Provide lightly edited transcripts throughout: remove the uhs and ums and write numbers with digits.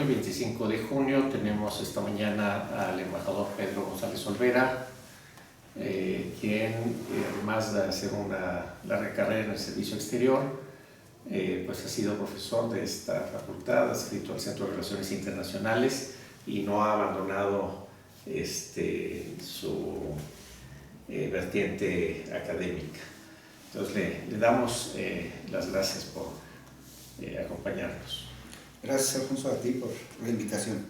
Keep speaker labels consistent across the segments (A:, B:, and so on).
A: hoy, 25 de junio, tenemos esta mañana al embajador Pedro González Olvera, quien, además de hacer una larga carrera en el servicio exterior, pues ha sido profesor de esta facultad, ha escrito al Centro de Relaciones Internacionales y no ha abandonado su vertiente académica. Entonces le damos las gracias por acompañarnos.
B: Gracias, Alfonso, a ti por la invitación.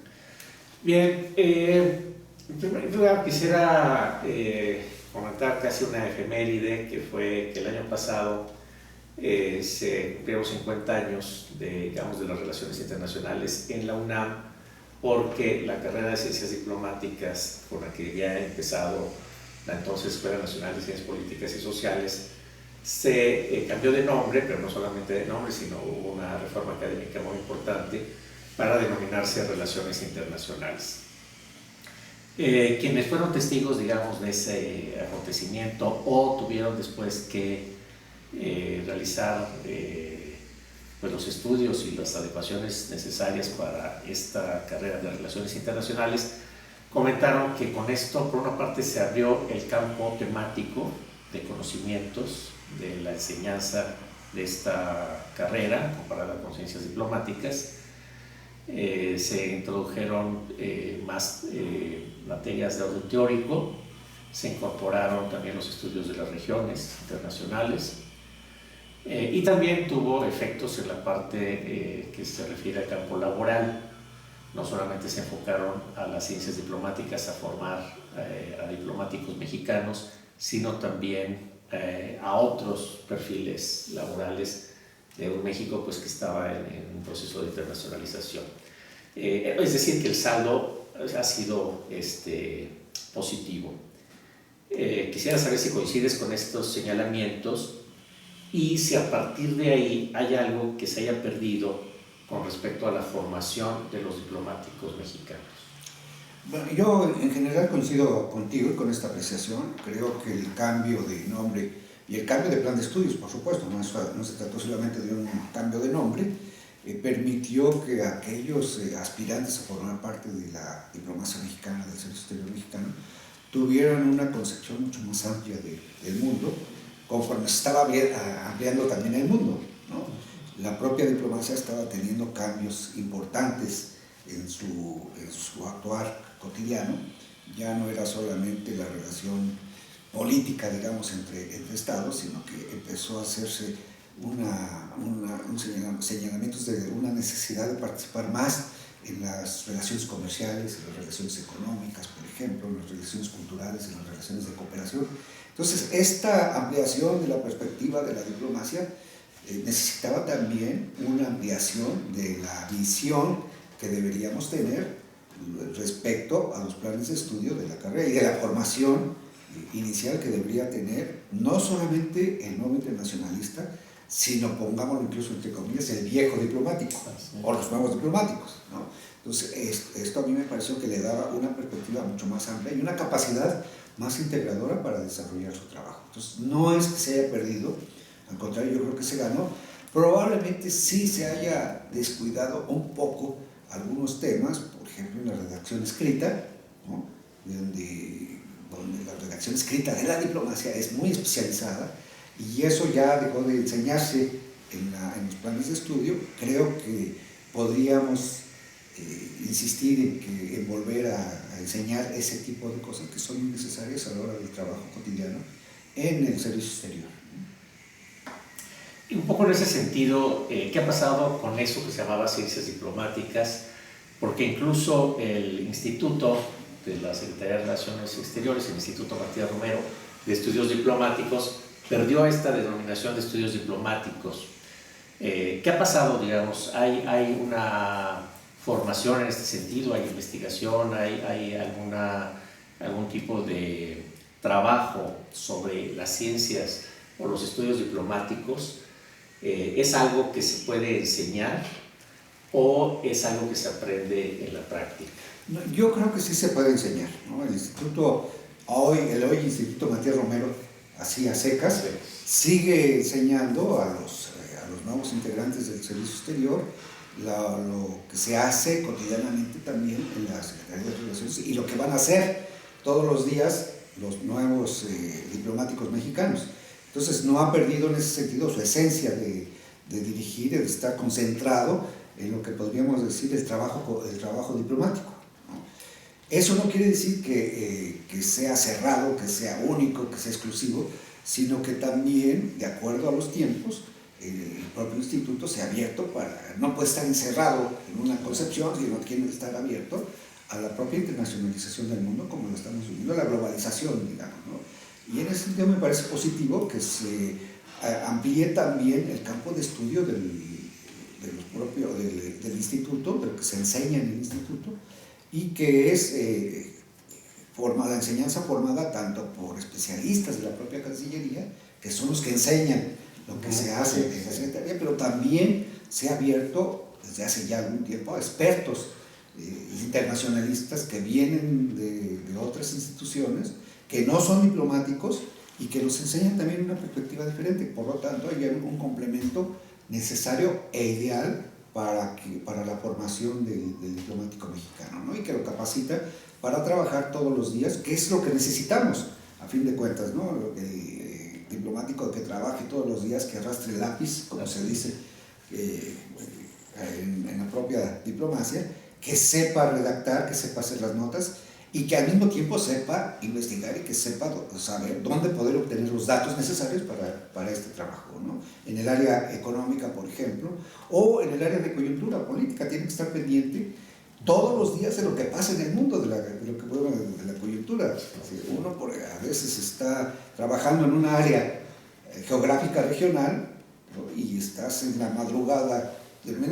A: Bien, en primer lugar quisiera comentar casi una efeméride, que fue que el año pasado se cumplieron 50 años de las relaciones internacionales en la UNAM, porque la carrera de Ciencias Diplomáticas, con la que ya ha empezado la entonces Escuela Nacional de Ciencias Políticas y Sociales, se cambió de nombre, pero no solamente de nombre, sino hubo una reforma académica muy importante para denominarse Relaciones Internacionales. Quienes fueron testigos, digamos, de ese acontecimiento o tuvieron después que realizar pues los estudios y las adecuaciones necesarias para esta carrera de Relaciones Internacionales, comentaron que con esto, por una parte, se abrió el campo temático de conocimientos de la enseñanza de esta carrera comparada con ciencias diplomáticas. Se introdujeron más materias de orden teórico, se incorporaron también los estudios de las regiones internacionales y también tuvo efectos en la parte que se refiere al campo laboral. No solamente se enfocaron a las ciencias diplomáticas a formar a diplomáticos mexicanos, sino también a otros perfiles laborales de un México pues, que estaba en un proceso de internacionalización. Es decir, que el saldo ha sido positivo. Quisiera saber si coincides con estos señalamientos y si a partir de ahí hay algo que se haya perdido con respecto a la formación de los diplomáticos mexicanos.
B: Bueno, yo en general coincido contigo y con esta apreciación. Creo que el cambio de nombre y el cambio de plan de estudios, por supuesto, no se trató solamente de un cambio de nombre, permitió que aquellos aspirantes a formar parte de la diplomacia mexicana, del servicio exterior mexicano, tuvieran una concepción mucho más amplia del mundo, conforme se estaba ampliando también el mundo, ¿no? La propia diplomacia estaba teniendo cambios importantes en su actuar cotidiano. Ya no era solamente la relación política, digamos, entre estados, sino que empezó a hacerse señalamientos de una necesidad de participar más en las relaciones comerciales, en las relaciones económicas, por ejemplo, en las relaciones culturales, en las relaciones de cooperación. Entonces, esta ampliación de la perspectiva de la diplomacia necesitaba también una ampliación de la visión que deberíamos tener respecto a los planes de estudio de la carrera y de la formación inicial que debería tener no solamente el nuevo internacionalista, sino, pongámoslo incluso entre comillas, el viejo diplomático o los nuevos diplomáticos, ¿no? Entonces, esto a mí me pareció que le daba una perspectiva mucho más amplia y una capacidad más integradora para desarrollar su trabajo. Entonces, no es que se haya perdido, al contrario, yo creo que se ganó. Probablemente sí se haya descuidado un poco algunos temas, por ejemplo, en la redacción escrita, ¿no? donde la redacción escrita de la diplomacia es muy especializada y eso ya dejó de enseñarse en los planes de estudio. Creo que podríamos insistir en volver a enseñar ese tipo de cosas que son muy necesarias a la hora del trabajo cotidiano en el servicio exterior.
A: Y un poco en ese sentido, ¿qué ha pasado con eso que se llamaba ciencias diplomáticas? Porque incluso el Instituto de la Secretaría de Relaciones Exteriores, el Instituto Matías Romero de Estudios Diplomáticos, perdió esta denominación de estudios diplomáticos. ¿Qué ha pasado, digamos? ¿Hay una formación en este sentido? ¿Hay investigación? ¿Hay algún tipo de trabajo sobre las ciencias o los estudios diplomáticos? ¿Es algo que se puede enseñar o es algo que se aprende en la práctica?
B: No, yo creo que sí se puede enseñar, ¿no? El Instituto, el Instituto Matías Romero, así a secas, sigue enseñando a los nuevos integrantes del servicio exterior lo que se hace cotidianamente también en la Secretaría de Relaciones y lo que van a hacer todos los días los nuevos diplomáticos mexicanos. Entonces no ha perdido en ese sentido su esencia de dirigir, de estar concentrado en lo que podríamos decir el trabajo diplomático, ¿no? Eso no quiere decir que sea cerrado, que sea único, que sea exclusivo, sino que también, de acuerdo a los tiempos, el propio instituto se ha abierto para, no puede estar encerrado en una concepción, sino quiere estar abierto a la propia internacionalización del mundo como lo estamos viviendo, a la globalización, digamos, ¿no? Y en ese sentido me parece positivo que se amplíe también el campo de estudio del instituto, de lo que se enseña en el instituto, y que es la enseñanza formada tanto por especialistas de la propia Cancillería, que son los que enseñan lo que se hace en la Secretaría, pero también se ha abierto desde hace ya algún tiempo a expertos internacionalistas que vienen de otras instituciones, que no son diplomáticos y que nos enseñan también una perspectiva diferente. Por lo tanto, hay un complemento necesario e ideal para la formación del diplomático mexicano, ¿no? Y que lo capacita para trabajar todos los días, que es lo que necesitamos, a fin de cuentas, ¿no? El diplomático que trabaje todos los días, que arrastre el lápiz, como se dice en la propia diplomacia, que sepa redactar, que sepa hacer las notas y que al mismo tiempo sepa investigar y que sepa saber dónde poder obtener los datos necesarios para este trabajo, ¿no? En el área económica, por ejemplo, o en el área de coyuntura política, tiene que estar pendiente todos los días de lo que pasa en el mundo, de la coyuntura. Uno a veces está trabajando en una área geográfica regional, ¿no? Y estás en la madrugada,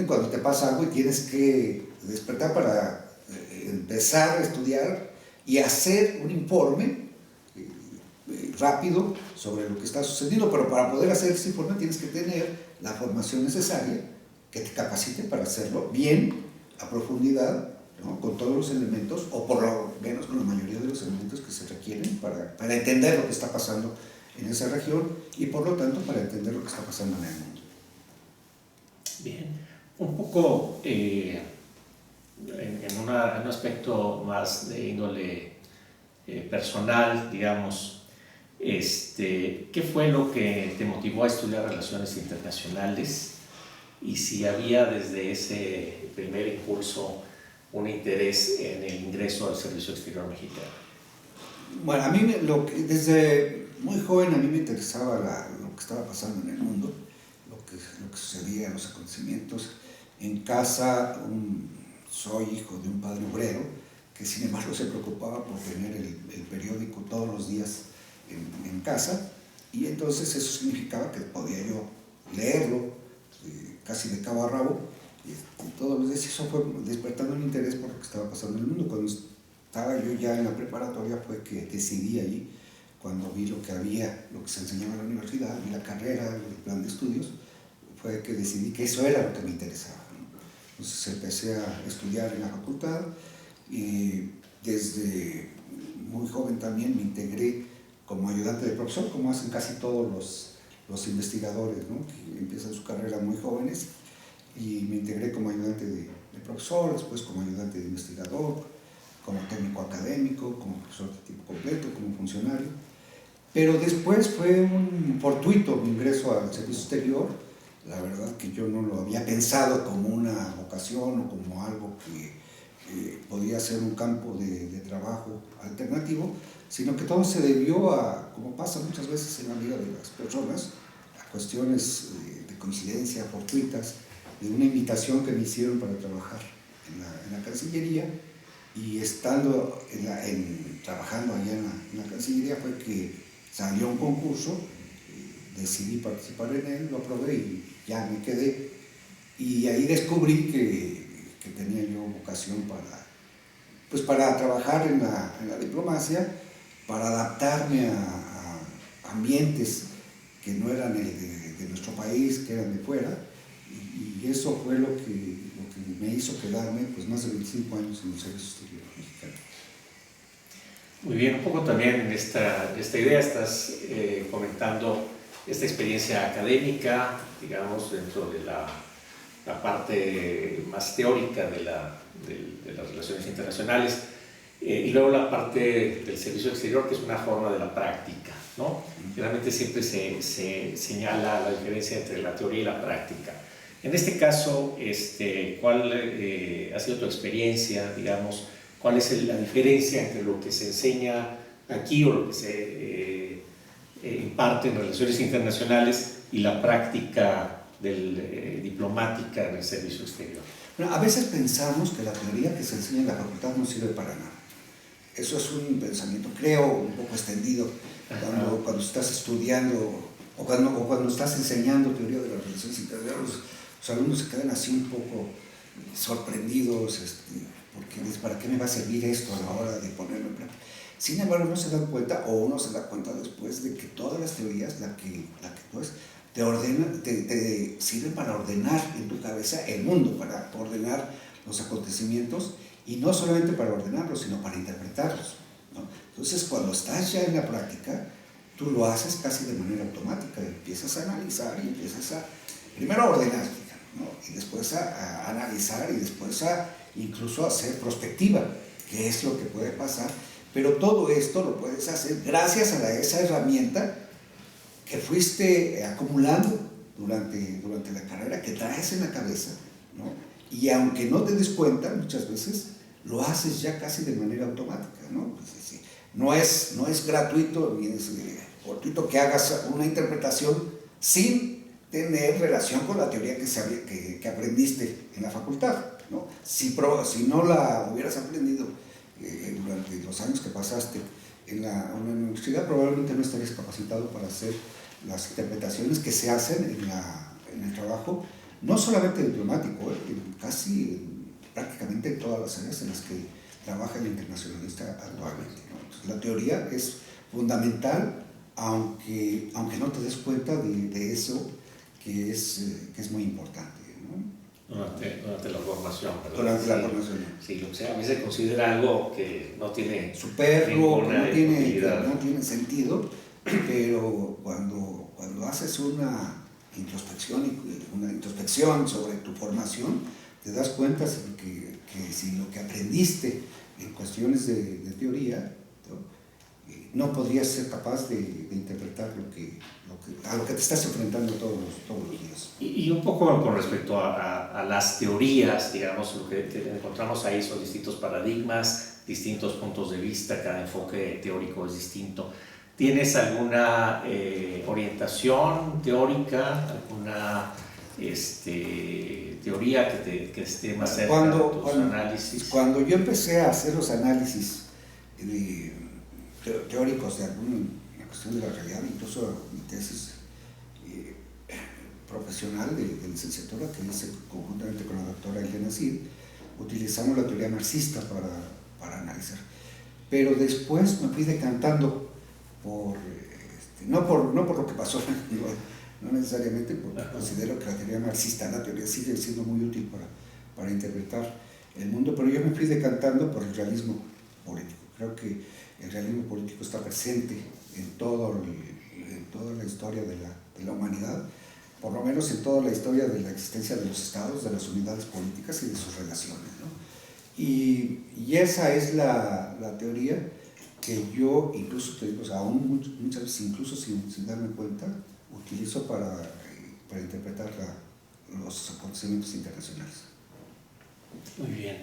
B: cuando te pasa algo y tienes que despertar para empezar a estudiar y hacer un informe rápido sobre lo que está sucediendo, pero para poder hacer ese informe tienes que tener la formación necesaria que te capacite para hacerlo bien, a profundidad, ¿no? Con todos los elementos, o por lo menos con la mayoría de los elementos que se requieren para entender lo que está pasando en esa región y por lo tanto para entender lo que está pasando en el mundo.
A: Bien, un poco en un aspecto más de índole personal, digamos, ¿qué fue lo que te motivó a estudiar relaciones internacionales? Y si había desde ese primer impulso un interés en el ingreso al Servicio Exterior Mexicano.
B: Bueno, a mí desde muy joven a mí me interesaba lo que estaba pasando en el mundo, lo que sucedía, los acontecimientos. En casa soy hijo de un padre obrero que sin embargo se preocupaba por tener el periódico todos los días en casa, y entonces eso significaba que podía yo leerlo casi de cabo a rabo todos los días. Eso fue despertando un interés por lo que estaba pasando en el mundo. Cuando estaba yo ya en la preparatoria fue que decidí allí, cuando vi lo que había, lo que se enseñaba en la universidad, vi la carrera, el plan de estudios, fue que decidí que eso era lo que me interesaba, ¿no? Entonces empecé a estudiar en la facultad y desde muy joven también me integré como ayudante de profesor, como hacen casi todos los investigadores, ¿no? Que empiezan su carrera muy jóvenes, y me integré como ayudante de profesor, después como ayudante de investigador, como técnico académico, como profesor de tiempo completo, como funcionario. Pero después fue un fortuito mi ingreso al servicio exterior. La verdad que yo no lo había pensado como una vocación o como algo que podía ser un campo de trabajo alternativo, sino que todo se debió a, como pasa muchas veces en la vida de las personas, a cuestiones de coincidencia, fortuitas, de una invitación que me hicieron para trabajar en la Cancillería, y estando trabajando allá en la Cancillería fue que salió un concurso, decidí participar en él, lo aprobé y ya me quedé, y ahí descubrí que tenía yo vocación para trabajar en la diplomacia, para adaptarme a ambientes que no eran de nuestro país, que eran de fuera, y eso fue lo que me hizo quedarme pues más de 25 años en el Servicio Exterior Mexicano.
A: Muy bien, un poco también en esta idea estás comentando esta experiencia académica, digamos, dentro de la la parte más teórica de las relaciones internacionales, y luego la parte del servicio exterior, que es una forma de la práctica, ¿no? Realmente siempre se señala la diferencia entre la teoría y la práctica. En este caso, ¿cuál ha sido tu experiencia, digamos? ¿Cuál es la diferencia entre lo que se enseña aquí o lo que se imparte en relaciones internacionales y la práctica diplomática en el servicio exterior?
B: Bueno, a veces pensamos que la teoría que se enseña en la facultad no sirve para nada. Eso es un pensamiento, creo, un poco extendido cuando estás estudiando o cuando estás enseñando teoría de las relaciones internacionales. Los alumnos se quedan así un poco sorprendidos, porque dicen, ¿para qué me va a servir esto a la hora de ponerlo en práctica? Sin embargo, uno se da cuenta, o uno se da cuenta después, de que todas las teorías, la que tú ves, te sirven para ordenar en tu cabeza el mundo, para ordenar los acontecimientos, y no solamente para ordenarlos, sino para interpretarlos, ¿no? Entonces, cuando estás ya en la práctica, tú lo haces casi de manera automática, empiezas a analizar y empiezas primero a ordenar, ¿no? Y después a analizar y después incluso a hacer prospectiva, qué es lo que puede pasar, pero todo esto lo puedes hacer gracias a esa herramienta que fuiste acumulando durante la carrera, que traes en la cabeza, ¿no? Y aunque no te des cuenta, muchas veces lo haces ya casi de manera automática, ¿no? Pues, sí, no es gratuito ni es fortuito que hagas una interpretación sin tener relación con la teoría que aprendiste en la facultad, ¿no? Si no la hubieras aprendido durante los años que pasaste en la universidad, probablemente no estarías capacitado para hacer las interpretaciones que se hacen en el trabajo, no solamente diplomático, prácticamente en todas las áreas en las que trabaja el internacionalista actualmente, ¿no? Entonces, la teoría es fundamental, aunque no te des cuenta de eso, que es muy importante, ¿no?
A: Durante la formación, ¿verdad?
B: Durante la formación.
A: Sí, lo que sea, a veces se considera algo que no tiene
B: superfluo, que
A: ninguna
B: no tiene sentido, pero cuando haces una introspección sobre tu formación, te das cuenta que si lo que aprendiste en cuestiones de teoría, no podrías ser capaz de interpretar a lo que te estás enfrentando todos los días.
A: Y un poco con respecto a las teorías, digamos, lo que encontramos ahí son distintos paradigmas, distintos puntos de vista, cada enfoque teórico es distinto. ¿Tienes alguna orientación teórica, alguna teoría que esté más cerca de tus análisis?
B: Cuando yo empecé a hacer los análisis teóricos de alguna cuestión de la realidad, incluso mi tesis profesional de licenciatura, que hice conjuntamente con la doctora Elena Cid, utilizamos la teoría marxista para analizar. Pero después me fui decantando no por lo que pasó, no necesariamente, porque considero que la teoría sigue siendo muy útil para interpretar el mundo, pero yo me fui decantando por el realismo político. Creo que el realismo político está presente en toda la historia de la humanidad, por lo menos en toda la historia de la existencia de los estados, de las unidades políticas y de sus relaciones, ¿no? Y esa es la teoría que yo, incluso te digo, aún muchas veces, incluso sin darme cuenta, utilizo para interpretar los acontecimientos internacionales.
A: Muy bien.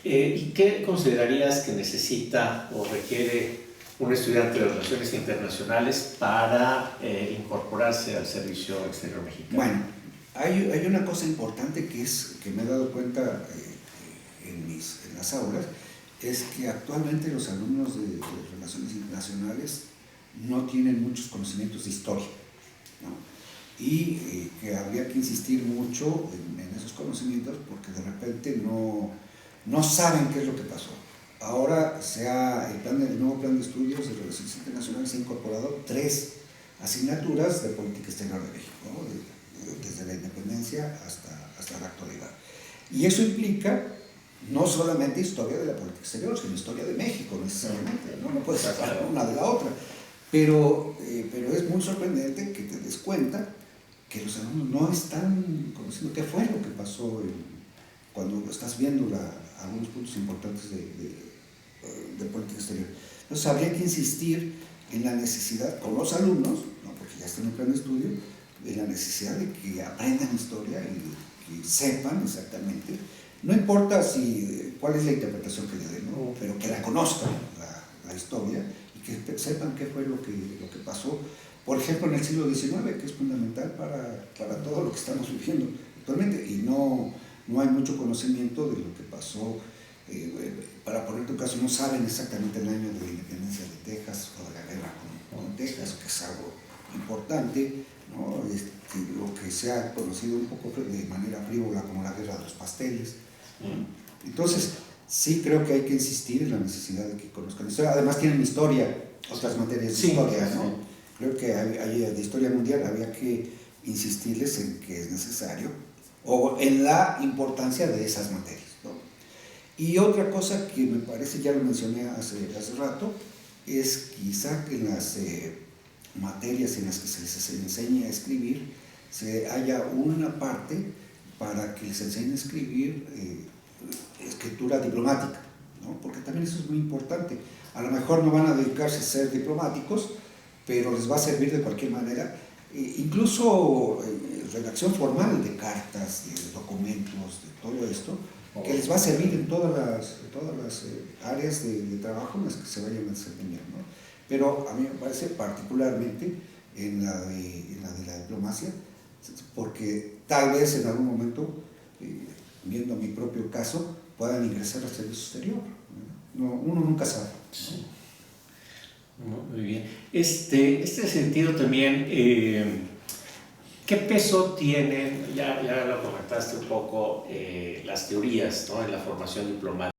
A: ¿Y qué considerarías que necesita o requiere un estudiante de Relaciones Internacionales para incorporarse al Servicio Exterior Mexicano?
B: Bueno, hay una cosa importante que me he dado cuenta en las aulas, es que actualmente los alumnos de Relaciones Internacionales no tienen muchos conocimientos de historia, ¿no? Y que habría que insistir mucho en esos conocimientos, porque de repente no saben qué es lo que pasó. Ahora el nuevo plan de estudios de Relaciones Internacionales ha incorporado 3 asignaturas de política exterior de México, ¿no? Desde la independencia hasta la actualidad. Y eso implica no solamente historia de la política exterior, sino historia de México necesariamente, ¿no? No puedes sacar una de la otra. Pero es muy sorprendente que te des cuenta que los alumnos no están conociendo qué fue lo que pasó cuando estás viendo algunos puntos importantes de política exterior. Entonces habría que insistir en la necesidad, con los alumnos, ¿no? Porque ya están en plan de estudio, en la necesidad de que aprendan historia y que sepan exactamente, no importa cuál es la interpretación que le den, ¿no? Pero que la conozcan, la historia, y que sepan qué fue lo que pasó, por ejemplo, en el siglo XIX, que es fundamental para todo lo que estamos viviendo actualmente, y no hay mucho conocimiento de lo que pasó. Para ponerte un caso, no saben exactamente el año de la independencia de Texas o de la guerra con Texas, que es algo importante, ¿no? Lo que se ha conocido un poco de manera frívola como la guerra de los pasteles. Entonces, sí creo que hay que insistir en la necesidad de que conozcan historia. Además tienen historia, otras materias de historia, ¿no? Creo que de historia mundial había que insistirles en que es necesario, o en la importancia de esas materias, ¿no? Y otra cosa que me parece, ya lo mencioné hace rato, es quizá que en las materias en las que se les enseña a escribir, haya una parte para que les enseñen a escribir escritura diplomática, ¿no? Porque también eso es muy importante. A lo mejor no van a dedicarse a ser diplomáticos, pero les va a servir de cualquier manera, incluso redacción formal de cartas, de documentos, de todo esto, que les va a servir en todas las áreas de trabajo en las que se vayan a desempeñar, ¿no? Pero a mí me parece particularmente en la de la diplomacia, porque tal vez en algún momento, viendo mi propio caso, puedan ingresar al servicio exterior, ¿no? Uno nunca sabe, ¿no?
A: Sí. Muy bien. Este sentido también, ¿qué peso tienen, ya lo comentaste un poco, las teorías, ¿no? En la formación diplomática?